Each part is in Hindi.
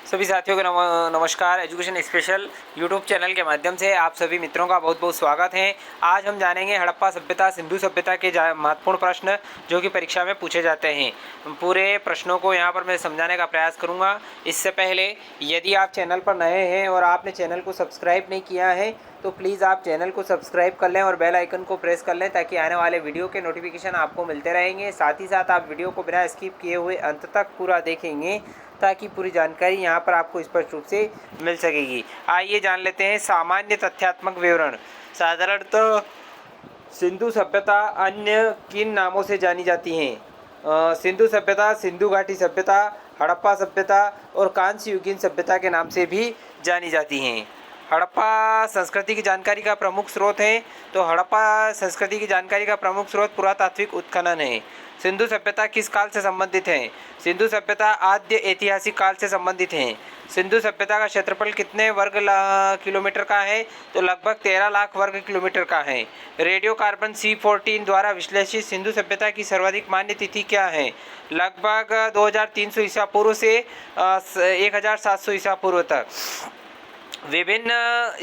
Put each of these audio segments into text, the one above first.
सभी साथियों को नमस्कार। एजुकेशन स्पेशल यूट्यूब चैनल के माध्यम से आप सभी मित्रों का बहुत बहुत स्वागत है। आज हम जानेंगे हड़प्पा सभ्यता सिंधु सभ्यता के महत्वपूर्ण प्रश्न जो कि परीक्षा में पूछे जाते हैं। पूरे प्रश्नों को यहाँ पर मैं समझाने का प्रयास करूँगा। इससे पहले यदि आप चैनल पर नए हैं और आपने चैनल को सब्सक्राइब नहीं किया है तो प्लीज़ आप चैनल को सब्सक्राइब कर लें और बेल आइकन को प्रेस कर लें ताकि आने वाले वीडियो के नोटिफिकेशन आपको मिलते रहेंगे। साथ ही साथ आप वीडियो को बिना स्किप किए हुए अंत तक पूरा देखेंगे ताकि पूरी जानकारी यहाँ पर आपको स्पष्ट रूप से मिल सकेगी। आइए जान लेते हैं सामान्य तथ्यात्मक विवरण। साधारणतः सिंधु सभ्यता अन्य किन नामों से जानी जाती हैं? सिंधु सभ्यता, सिंधु घाटी सभ्यता, हड़प्पा सभ्यता और कांस्य युगीन सभ्यता के नाम से भी जानी जाती हैं। हड़प्पा संस्कृति की जानकारी का प्रमुख स्रोत है। तो हड़प्पा संस्कृति की जानकारी का प्रमुख स्रोत पुरातात्विक उत्खनन है। सिंधु सभ्यता किस काल से संबंधित है? सिंधु सभ्यता आद्य ऐतिहासिक काल से संबंधित है। सिंधु सभ्यता का क्षेत्रफल कितने वर्ग किलोमीटर का है? तो लगभग 13 लाख वर्ग किलोमीटर का है। रेडियो कार्बन C14 द्वारा विश्लेषित सिंधु सभ्यता की सर्वाधिक मान्य तिथि क्या है? लगभग 2300 ईसा पूर्व से 1700 ईसा पूर्व तक। विभिन्न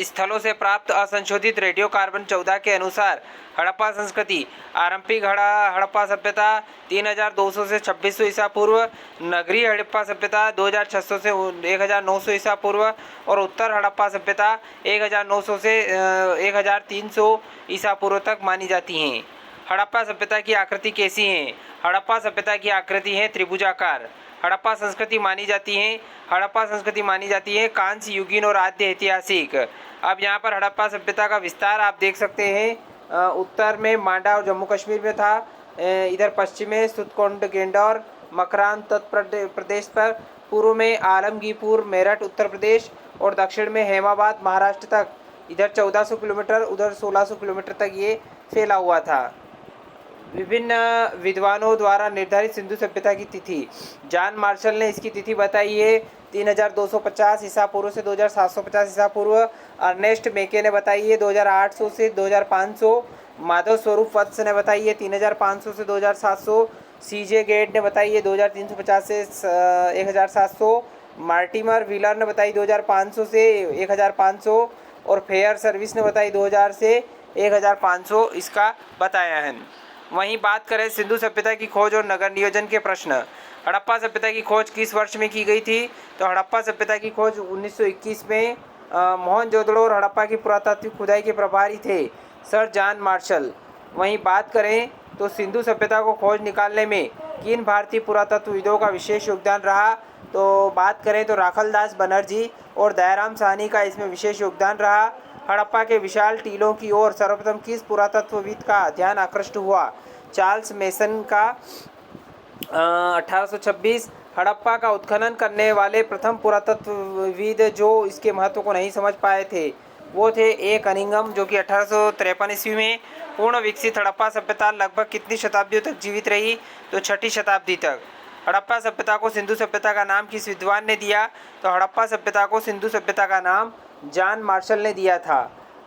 स्थलों से प्राप्त असंशोधित रेडियो कार्बन 14 के अनुसार हड़प्पा संस्कृति आरंभिक हड़प्पा सभ्यता 3200 से 2600 ईसा पूर्व, नगरीय हड़प्पा सभ्यता 2600 से 1900 ईसा पूर्व और उत्तर हड़प्पा सभ्यता 1900 से 1300 ईसा पूर्व तक मानी जाती हैं। हड़प्पा सभ्यता की आकृति कैसी है? हड़प्पा सभ्यता की आकृति है त्रिभुजाकार। हड़प्पा संस्कृति मानी जाती है कांस्य युगीन और आद्य ऐतिहासिक। अब यहाँ पर हड़प्पा सभ्यता का विस्तार आप देख सकते हैं। उत्तर में मांडा और जम्मू कश्मीर में था। इधर पश्चिम में सुतकोंड गेंडौर मकरान तट प्रदेश पर, पूर्व में आलमगीरपुर मेरठ उत्तर प्रदेश और दक्षिण में हेमाबाद महाराष्ट्र तक। इधर 1400 किलोमीटर उधर 1600 किलोमीटर तक ये फैला हुआ था। विभिन्न विद्वानों द्वारा निर्धारित सिंधु सभ्यता की तिथि। जॉन मार्शल ने इसकी तिथि बताई है 3250 ईसा पूर्व से 2750 ईसा पूर्व। अर्नेस्ट मेके ने बताई है 2800 से 2500। माधव स्वरूप वत्स ने बताई है 3500 से 2700। CJ गेट ने बताई है 2350 से 1700। मार्टिमर व्हीलर ने बताई 2500 से 1500 और फेयर सर्विस ने बताई 2000 से 1500 इसका बताया है। वहीं बात करें सिंधु सभ्यता की खोज और नगर नियोजन के प्रश्न। हड़प्पा सभ्यता की खोज किस वर्ष में की गई थी? तो हड़प्पा सभ्यता की खोज 1921 में। मोहनजोदड़ो और हड़प्पा की पुरातात्विक खुदाई के प्रभारी थे सर जॉन मार्शल। वहीं बात करें तो सिंधु सभ्यता को खोज निकालने में किन भारतीय पुरातत्वविदों का विशेष योगदान रहा? तो बात करें तो राखलदास बनर्जी और दयाराम साहनी का इसमें विशेष योगदान रहा। हड़प्पा के विशाल टीलों की ओर सर्वप्रथम किस पुरातत्वविद का ध्यान आकृष्ट हुआ? चार्ल्स मेसन का। 1826। हड़प्पा का उत्खनन करने वाले प्रथम पुरातत्वविद जो इसके महत्व को नहीं समझ पाए थे वो थे ए कनिंघम, जो कि 1853 ईस्वी में। पूर्ण विकसित हड़प्पा सभ्यता लगभग कितनी शताब्दियों तक जीवित रही? तो 6ठी शताब्दी तक। हड़प्पा सभ्यता को सिंधु सभ्यता का नाम किस विद्वान ने दिया? तो हड़प्पा सभ्यता को सिंधु सभ्यता का नाम जॉन मार्शल ने दिया था।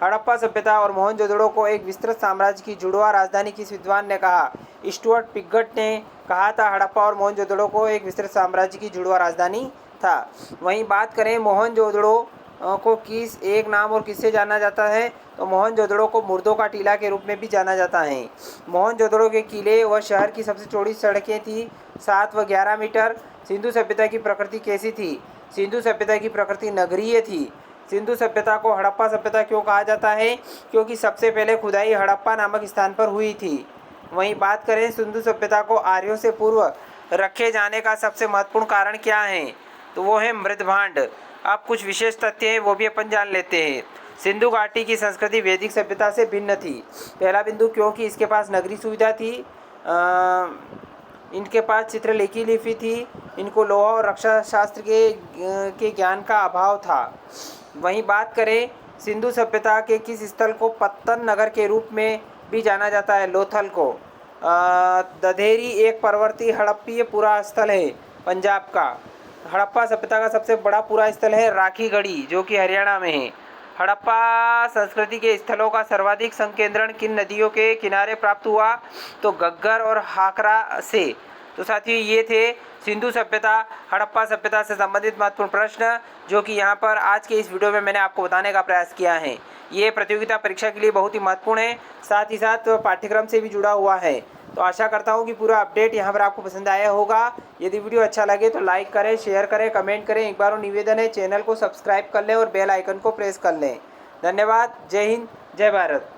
हड़प्पा सभ्यता और मोहनजोदड़ो को एक विस्तृत साम्राज्य की जुड़वा राजधानी किस विद्वान ने कहा? स्टुअर्ट पिगट ने कहा था हड़प्पा और मोहनजोदड़ो को एक विस्तृत साम्राज्य की जुड़वा राजधानी था। वहीं बात करें मोहनजोदड़ो को किस एक नाम और किससे जाना जाता है? तो मोहनजोदड़ो को मुर्दों का टीला के रूप में भी जाना जाता है। मोहनजोदड़ो के किले व शहर की सबसे चौड़ी सड़कें थी 7 व 11 मीटर। सिंधु सभ्यता की प्रकृति कैसी थी? सिंधु सभ्यता की प्रकृति नगरीय थी। सिंधु सभ्यता को हड़प्पा सभ्यता क्यों कहा जाता है? क्योंकि सबसे पहले खुदाई हड़प्पा नामक स्थान पर हुई थी। वहीं बात करें सिंधु सभ्यता को आर्यों से पूर्व रखे जाने का सबसे महत्वपूर्ण कारण क्या है? तो वो है मृदभांड। अब कुछ विशेष तथ्य हैं वो भी अपन जान लेते हैं। सिंधु घाटी की संस्कृति वैदिक सभ्यता से भिन्न थी। पहला बिंदु, क्योंकि इसके पास नगरी सुविधा थी। इनके पास चित्रलेखी लिपि थी। इनको लोहा और रक्षा शास्त्र के ज्ञान का अभाव था। वहीं बात करें सिंधु सभ्यता के किस स्थल को पत्तन नगर के रूप में भी जाना जाता है? लोथल को। दधेरी एक पर्वतीय हड़प्पीय पुरा स्थल है पंजाब का। हड़प्पा सभ्यता का सबसे बड़ा पुरा स्थल है राखीगढ़ी, जो कि हरियाणा में है। हड़प्पा संस्कृति के स्थलों का सर्वाधिक संकेंद्रण किन नदियों के किनारे प्राप्त हुआ? तो घग्गर और हाकरा से। तो साथियों ये थे सिंधु सभ्यता हड़प्पा सभ्यता से संबंधित महत्वपूर्ण प्रश्न जो कि यहाँ पर आज के इस वीडियो में मैंने आपको बताने का प्रयास किया है। ये प्रतियोगिता परीक्षा के लिए बहुत ही महत्वपूर्ण है, साथ ही साथ पाठ्यक्रम से भी जुड़ा हुआ है। तो आशा करता हूँ कि पूरा अपडेट यहाँ पर आपको पसंद आया होगा। यदि वीडियो अच्छा लगे तो लाइक करें, शेयर करें, कमेंट करें। एक बार निवेदन है चैनल को सब्सक्राइब कर लें और बेल आइकन को प्रेस कर लें। धन्यवाद। जय हिंद, जय भारत।